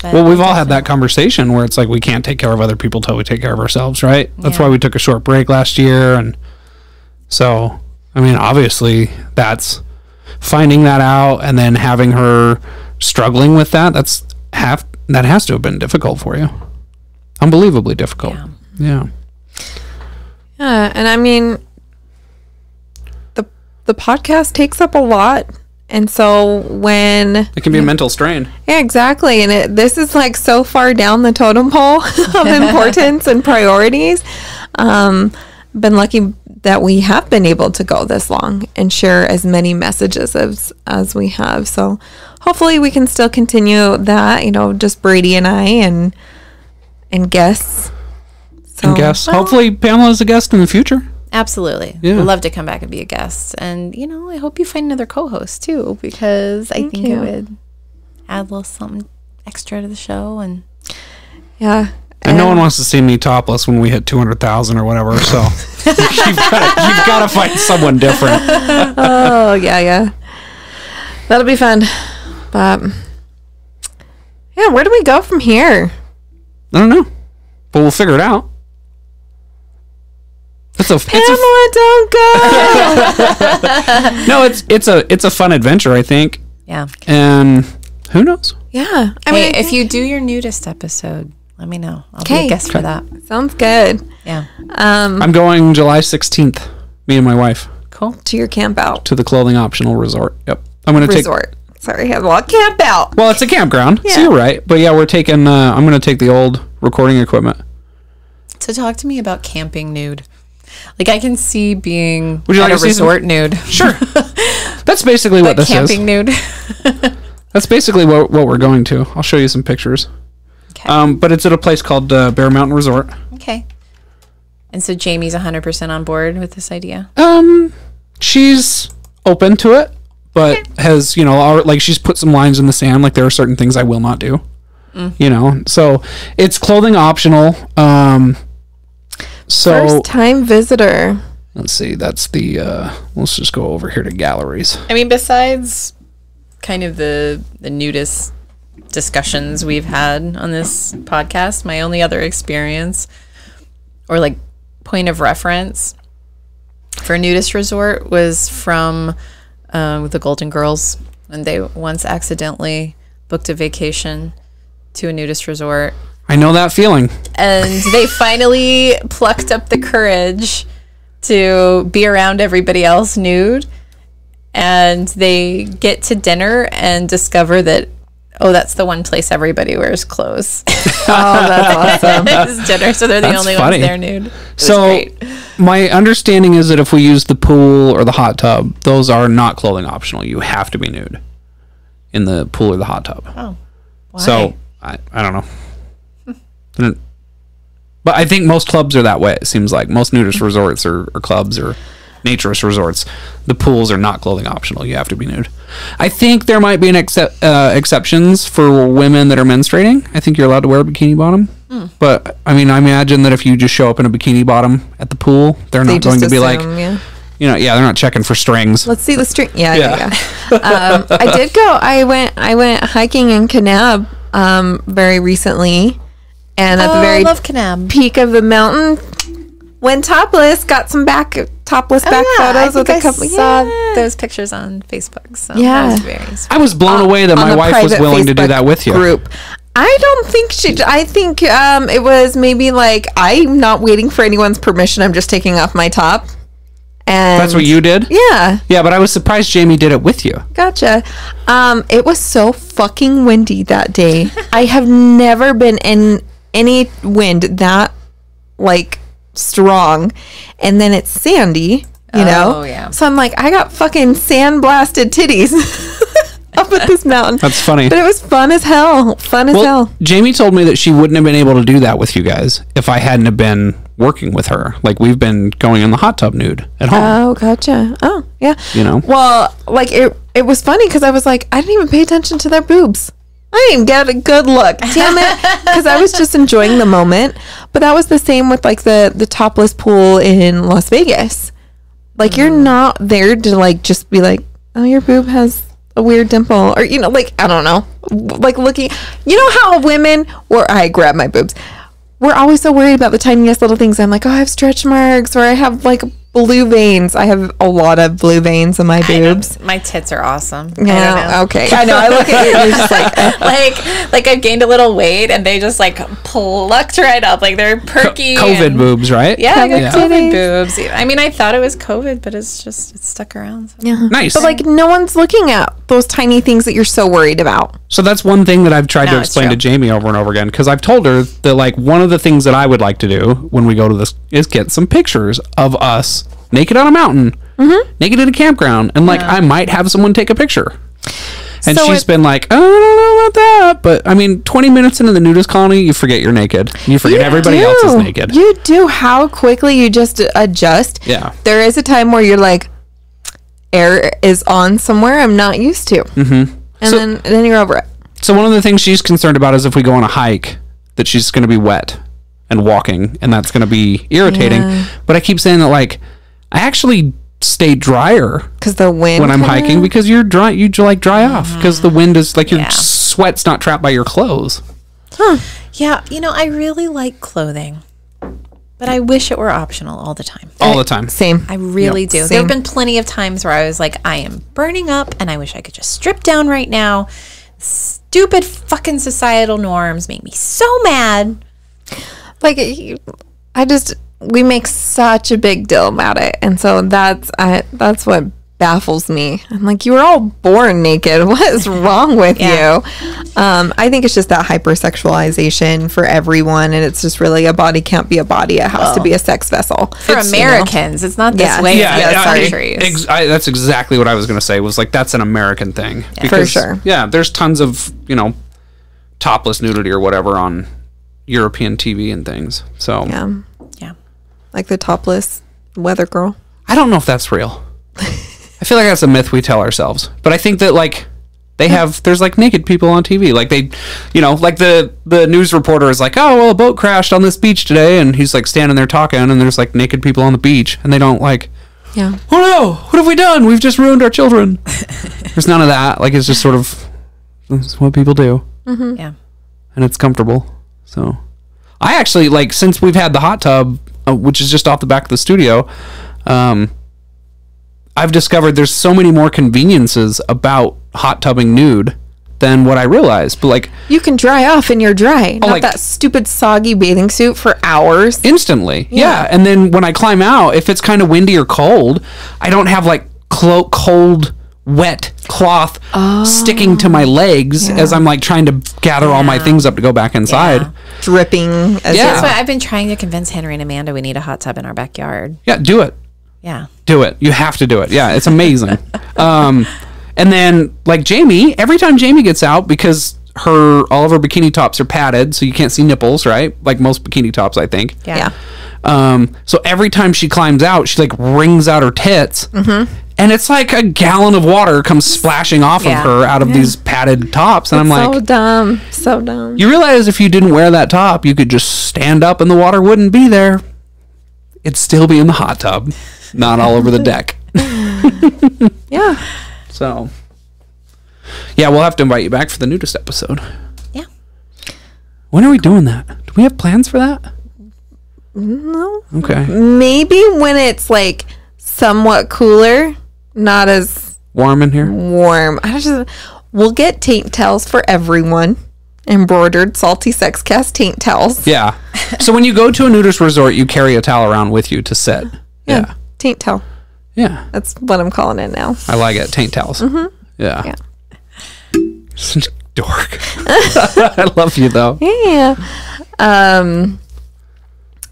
Well, we've all had that conversation where it's like we can't take care of other people till we take care of ourselves, right? That's why we took a short break last year. And so, I mean, obviously that's finding that out and then having her struggling with that. That has to have been difficult for you. Unbelievably difficult. Yeah. Yeah. And I mean, the podcast takes up a lot. And so when it can be a mental strain. Yeah, exactly. And this is like so far down the totem pole of importance and priorities. Been lucky that we have been able to go this long and share as many messages as we have. So hopefully we can still continue that, just Brady and I and guests. So, hopefully Pamela's a guest in the future. Absolutely. Yeah. I'd love to come back and be a guest. And, I hope you find another co-host too, because I think it would add a little something extra to the show. And yeah. And no one wants to see me topless when we hit 200,000 or whatever. So you've got to find someone different. Oh, yeah. That'll be fun. But yeah, where do we go from here? I don't know, but we'll figure it out. Pamela, don't go. No, it's a fun adventure, I think. Yeah. And who knows? Yeah. I mean, if you do your nudist episode, let me know. I'll be a guest for that. Sounds good. Yeah. I'm going July 16th. Me and my wife. Cool. Cool. to your camp out. To the clothing optional resort. Yep. I'm going to take. Resort. Sorry, I have a lot. Camp out. Well, it's a campground, so Yeah. you're right. But yeah, we're taking. I'm going to take the old recording equipment. So talk to me about camping nude. Like I can see being Would you at like a to see some- resort nude. Sure. That's basically what But this is. camping nude. That's basically what we're going to. I'll show you some pictures. Okay. But it's at a place called Bear Mountain Resort. Okay. And so Jamie's 100% on board with this idea. She's open to it, but has, you know, like she's put some lines in the sand. Like there are certain things I will not do, you know, so it's clothing optional. So First time visitor. let's see, that's the, let's just go over here to galleries. I mean, besides kind of the nudist discussions we've had on this podcast, my only other experience or like point of reference for a nudist resort was from the Golden Girls when they once accidentally booked a vacation to a nudist resort. I know that feeling. And they finally plucked up the courage to be around everybody else nude. And they get to dinner and discover that, oh, that's the one place everybody wears clothes. Oh, that's awesome. It's dinner, so they're the That's only funny. ones there nude. It was So great. my understanding is that if we use the pool or the hot tub, those are not clothing optional. You have to be nude in the pool or the hot tub. Oh, why? So I don't know. But I think most clubs are that way. It seems like most nudist resorts or clubs or naturist resorts, the pools are not clothing optional. You have to be nude. I think there might be an exceptions for women that are menstruating. I think you're allowed to wear a bikini bottom. But I mean, I imagine that if you just show up in a bikini bottom at the pool, they're They not going just to be like, assume, you know, they're not checking for strings. Let's see the string. Yeah. Yeah. I did go. I went hiking in Kanab very recently, and at the I very love Kanab. peak of the mountain, went topless. Got some topless back photos with a couple. I saw those pictures on Facebook. So Yeah. that was very sweet. I was blown away that on my the wife was private willing to do Facebook that with you. Group. I don't think she. I think it was maybe like I'm not waiting for anyone's permission. I'm just taking off my top. And That's what you did? Yeah. Yeah, but I was surprised Jamie did it with you. Gotcha. It was so fucking windy that day. I have never been in any wind that like strong, and then it's sandy, you know. Oh, yeah. So I'm like, I got fucking sand blasted titties up at this mountain. That's funny. But it was fun as hell. Fun as hell. Jamie told me that she wouldn't have been able to do that with you guys if I hadn't have been working with her. Like we've been going in the hot tub nude at home. Oh, gotcha. Oh, yeah. You know? Well, like it was funny because I was like, I didn't even pay attention to their boobs. I didn't get a good look. Damn it. Because I was just enjoying the moment. But that was the same with like the topless pool in Las Vegas. Like you're not there to like just be like, oh, your boob has a weird dimple, or you know, like I don't know, like looking. You know how women, or I grab my boobs. We're always so worried about the tiniest little things. I'm like, oh, I have stretch marks, or I have like blue veins. I have a lot of blue veins in my boobs. My tits are awesome. Yeah, I don't know. okay. I know. I look at you, and you're just like, like I've gained a little weight and they just like plucked right up. Like they're perky. COVID and- boobs, right? Yeah, I got Yeah. COVID boobs. I mean, I thought it was COVID, but it's stuck around. So. yeah. Nice. But like, no one's looking at those tiny things that you're so worried about. So that's one thing that I've tried to No, it's explain to true. Jamie over and over again, because I've told her that like one of the things that I would like to do when we go to this is get some pictures of us naked on a mountain, naked in a campground, and like I might have someone take a picture. And So she's it- been like, oh, I don't know about that, but I mean, 20 minutes into the nudist colony, you forget you're naked. You forget everybody else is naked. You do. How quickly you just adjust. Yeah. There is a time where you're like, air is on somewhere I'm not used to. Mm-hmm. And So- then you're over it. So one of the things she's concerned about is if we go on a hike, that she's going to be wet and walking, and that's going to be irritating. Yeah. But I keep saying that like I actually stay drier Because the wind. when I'm kinda- hiking because you're dry. You like dry off because the wind is like your Yeah. sweat's not trapped by your clothes. Yeah, I really like clothing, but I wish it were optional all the time. All the time. Same. I really do. There Same. have been plenty of times where I was like, I am burning up and I wish I could just strip down right now. Stupid fucking societal norms make me so mad. Like, I just, we make such a big deal about it, and so that's what baffles me. I'm like, you were all born naked. What is wrong with you? I think it's just that hypersexualization for everyone, and it's just really a body can't be a body. It has to be a sex vessel. For Americans, it's not this way. That's exactly what I was going to say. Was like that's an American thing. Yeah. For sure. Yeah, there's tons of topless nudity or whatever on European TV and things. So yeah, like the topless weather girl. I don't know if that's real. I feel like that's a myth we tell ourselves, but I think that like there's like naked people on TV, like they, like the news reporter is like, oh well, a boat crashed on this beach today, and he's like standing there talking, and there's like naked people on the beach, and they don't like, oh no, what have we done? We've just ruined our children. There's none of that. Like it's just sort of it's what people do, and it's comfortable. So I actually like since we've had the hot tub, which is just off the back of the studio. I've discovered there's so many more conveniences about hot tubbing nude than what I realized. But like you can dry off and you're dry. Not like that stupid soggy bathing suit for hours. Instantly. Yeah. And then when I climb out, if it's kind of windy or cold, I don't have like cold, wet cloth sticking to my legs as I'm like trying to gather all my things up to go back inside. Dripping. That's why I've been trying to convince Henry and Amanda we need a hot tub in our backyard. Yeah, do it. Yeah. Do it. You have to do it. Yeah, it's amazing. And then like Jamie, every time Jamie gets out, because all of her bikini tops are padded, so you can't see nipples, right? Like most bikini tops, I think. Yeah. So every time she climbs out, she like wrings out her tits. And it's like a gallon of water comes splashing off of her out of these padded tops. And I'm like, so dumb. You realize if you didn't wear that top, you could just stand up and the water wouldn't be there. It'd still be in the hot tub, not all over the deck. Yeah. So, yeah, we'll have to invite you back for the nudist episode. Yeah. When are we doing that? Do we have plans for that? No. Okay. Maybe when it's like somewhat cooler, not as warm in here. We'll get taint towels for everyone. Embroidered salty sex cast taint towels. Yeah. So when you go to a nudist resort, you carry a towel around with you to sit. Yeah. Taint towel. Yeah. That's what I'm calling it now. I like it. Taint towels. Yeah. Such a dork. I love you though. Yeah.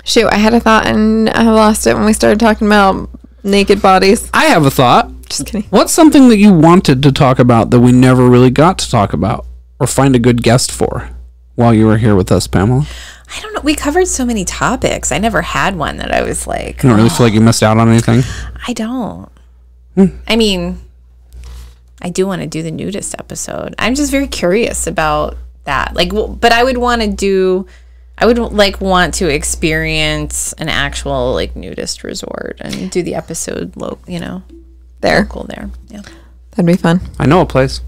Shoot, I had a thought and I lost it when we started talking about naked bodies. I have a thought. Just kidding. What's something that you wanted to talk about that we never really got to talk about or find a good guest for while you were here with us, Pamela? I don't know. We covered so many topics. I never had one that I was like, you don't really feel like you missed out on anything? I don't. I mean, I do want to do the nudist episode. I'm just very curious about that. Like, but I would want to want to experience an actual like nudist resort and do the episode local there. Yeah. That'd be fun. I know a place.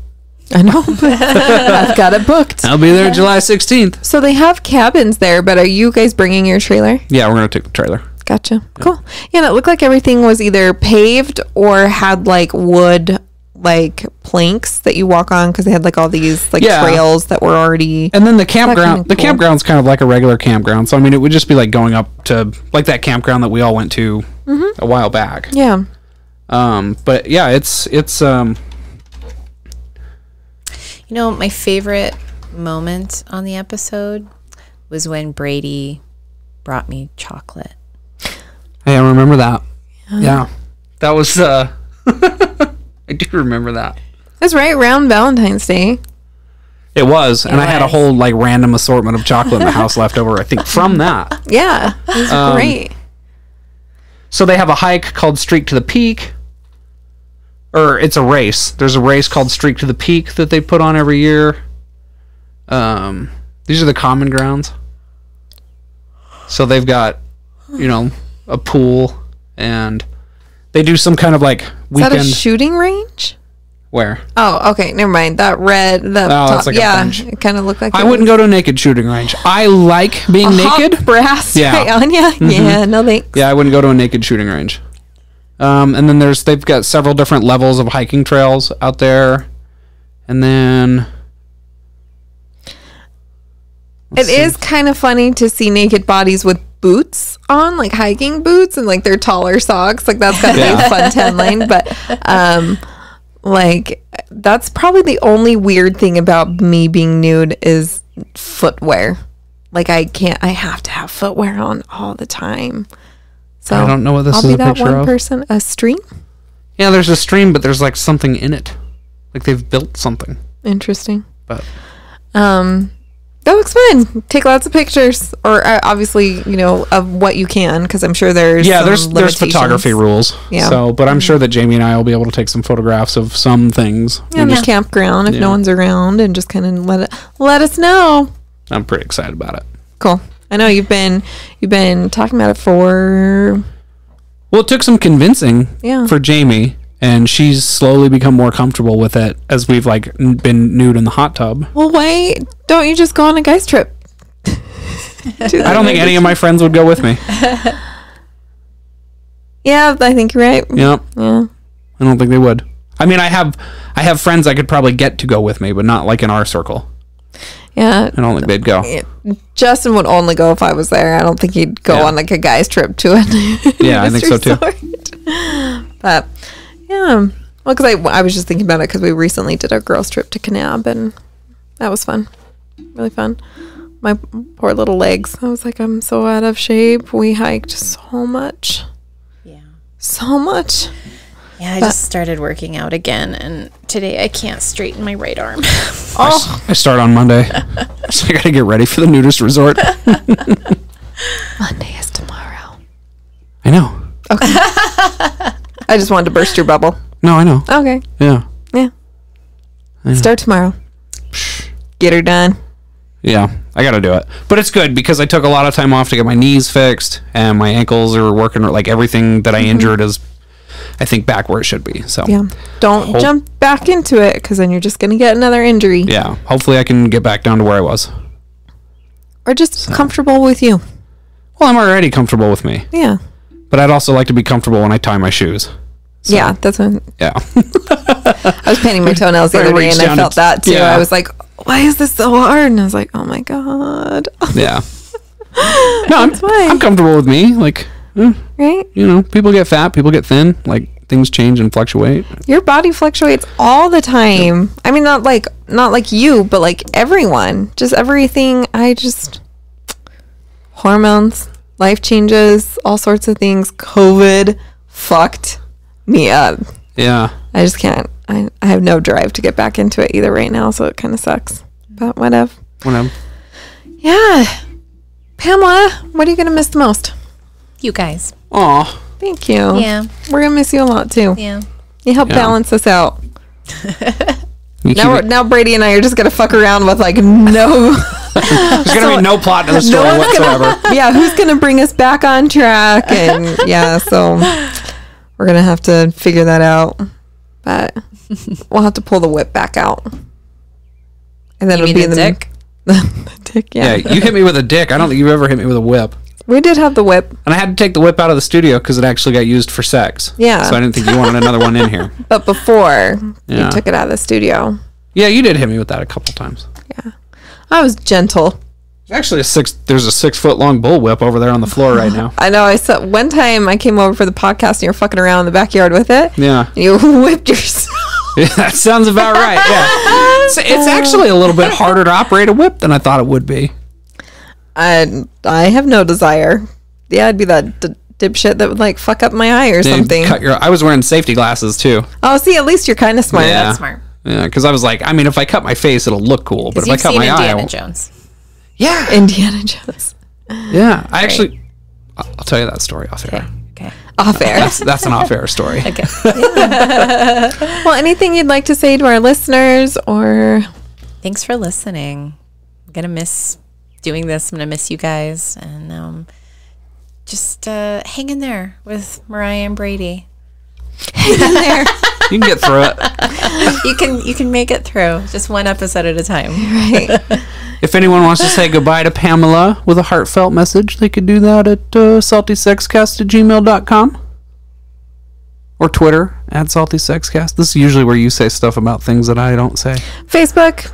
I know. I've got it booked. I'll be there July 16th. So they have cabins there, but are you guys bringing your trailer? Yeah, we're going to take the trailer. Gotcha. Yeah. Cool. Yeah, and it looked like everything was either paved or had like wood like planks that you walk on because they had like all these like trails that were already. And then the campground, the campground's kind of like a regular campground. So I mean, it would just be like going up to like that campground that we all went to a while back. Yeah. But yeah, it's my favorite moment on the episode was when Brady brought me chocolate. Hey, I remember that. Yeah. That was I do remember that. That's right around Valentine's Day. It was, and I had a whole like random assortment of chocolate in the house left over, I think, from that. Yeah. It was great. So they have a hike called Streak to the Peak. Or it's a race. There's a race called Streak to the Peak that they put on every year. These are the common grounds. So they've got, a pool, and they do some kind of like weekend. Is that a shooting range? Where? Oh, okay. Never mind. That red. It's like a bench. It kind of looked like. I wouldn't go to a naked shooting range. I like being naked. Brass. Right on ya. Yeah. No thanks. Yeah, I wouldn't go to a naked shooting range. And then they've got several different levels of hiking trails out there. And then It is kind of funny to see naked bodies with boots on, like hiking boots and like their taller socks. Like that's gotta be a fun 10 line. But like that's probably the only weird thing about me being nude is footwear. Like I have to have footwear on all the time. So I don't know what this I'll is be a that picture one of. person. A stream? Yeah, there's a stream, but there's like something in it. Like they've built something. Interesting. But That looks fun. Take lots of pictures, or obviously, you know, of what you can, because I'm sure there's there's limitations. photography rules. Yeah. So, but I'm sure that Jamie and I will be able to take some photographs of some things. Yeah, in the campground if no one's around, and just kind of let us know. I'm pretty excited about it. Cool. I know you've been talking about it for. Well, it took some convincing Yeah. for Jamie, and she's slowly become more comfortable with it as we've like been nude in the hot tub. Well, why don't you just go on a guys trip? I don't think any of my friends would go with me. Yeah, I think you're right. Yep. Yeah. I don't think they would. I mean, I have friends I could probably get to go with me, but not like in our circle. Yeah. I don't think they'd go. Justin would only go if I was there. I don't think he'd go on like a guy's trip to it. Yeah, I think so too. But yeah, well, because I was just thinking about it because we recently did our girls trip to Kanab, and that was fun, really fun. My poor little legs. I was like, I'm so out of shape. We hiked so much. Yeah. So much. Yeah, I just started working out again, and today I can't straighten my right arm. I start on Monday, so I got to get ready for the nudist resort. Monday is tomorrow. I know. Okay. I just wanted to burst your bubble. No, I know. Okay. Yeah. Yeah. Start tomorrow. Get her done. Yeah, I got to do it. But it's good because I took a lot of time off to get my knees fixed, and my ankles are working. Like everything that I injured is, I think, back where it should be. So Yeah. Don't jump back into it, because then you're just going to get another injury. yeah, hopefully I can get back down to where I was. Or just comfortable with you. Well, I'm already comfortable with me, Yeah. but I'd also like to be comfortable when I tie my shoes. So, Yeah, that's when Yeah. I was painting my toenails the I other day, reached and I down felt to- that too. yeah. I was like, why is this so hard? And I was like, oh my God. Yeah. No, I'm comfortable with me. Like, Right? you know, people get fat, people get thin. Like, things change and fluctuate. Your body fluctuates all the time. I mean, not like you, but like everyone. Just everything. Hormones, life changes, all sorts of things. COVID fucked me up. Yeah. I just can't. I have no drive to get back into it either right now, so it kind of sucks. But whatever. Whatever. Yeah. Pamela, what are you going to miss the most? You guys. Aw. Thank you. Yeah. We're going to miss you a lot too. Yeah. You help Yeah. balance us out. You keep it- Now Brady and I are just going to fuck around with like no... There's going to be no plot to the story one's whatsoever. Yeah, who's going to bring us back on track? And yeah, so we're going to have to figure that out. But we'll have to pull the whip back out. And then You it'll mean be the in the dick? the dick, Yeah, yeah. you hit me with a dick. I don't think you've ever hit me with a whip. We did have the whip, And I had to take the whip out of the studio because it actually got used for sex. Yeah. So I didn't think you wanted another one in here. but before Yeah. you took it out of the studio. Yeah, you did hit me with that a couple times. Yeah. I was gentle. Actually, there's a 6 foot long bull whip over there on the floor right now. I know. I saw one time I came over for the podcast and you were fucking around in the backyard with it. Yeah. And you whipped yourself. Yeah, that sounds about right. Yeah. It's actually a little bit harder to operate a whip than I thought it would be. I have no desire. Yeah, I'd be that dipshit that would like fuck up my eye or Dude, something. I was wearing safety glasses too. Oh, see, at least you're kind of smart. Yeah. That's smart. Yeah, because I was like, I mean, if I cut my face, it'll look cool. But if I You've cut seen my eye, I Indiana won't. Jones. Yeah. Indiana Jones. Yeah. I actually, I'll tell you that story off air. Okay. Off air. That's an off air story. Okay. Well, anything you'd like to say to our listeners or... Thanks for listening. I'm going to miss doing this. I'm going to miss you guys. And just hang in there with Mariah and Brady. You can get through it. You can make it through. Just one episode at a time. Right. If anyone wants to say goodbye to Pamela with a heartfelt message, they could do that at saltysexcast@gmail.com or Twitter @saltysexcast. This is usually where you say stuff about things that I don't say. Facebook.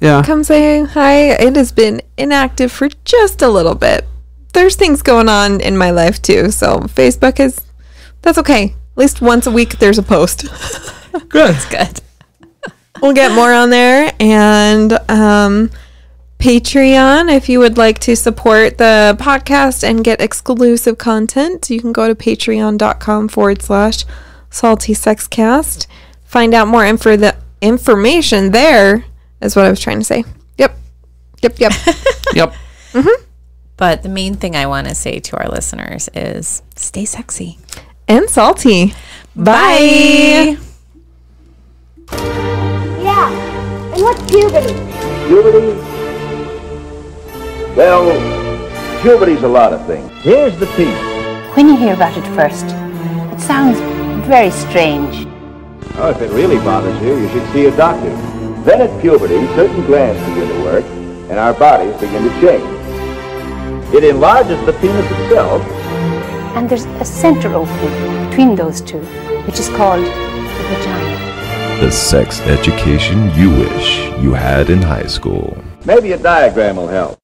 Yeah. Come say hi. It has been inactive for just a little bit. There's things going on in my life too. So Facebook that's okay. At least once a week there's a post. Good. It's good. We'll get more on there. And Patreon, if you would like to support the podcast and get exclusive content, you can go to patreon.com/saltysexcast. Find out more the information there is what I was trying to say. Yep. Yep. But the main thing I want to say to our listeners is stay sexy. And salty. Bye. Yeah. And what's puberty? Puberty? Well, puberty's a lot of things. Here's the penis. When you hear about it first, it sounds very strange. Oh, if it really bothers you, you should see a doctor. Then at puberty, certain glands begin to work, and our bodies begin to change. It enlarges the penis itself. And there's a center opening between those two, which is called the vagina. The sex education you wish you had in high school. Maybe a diagram will help.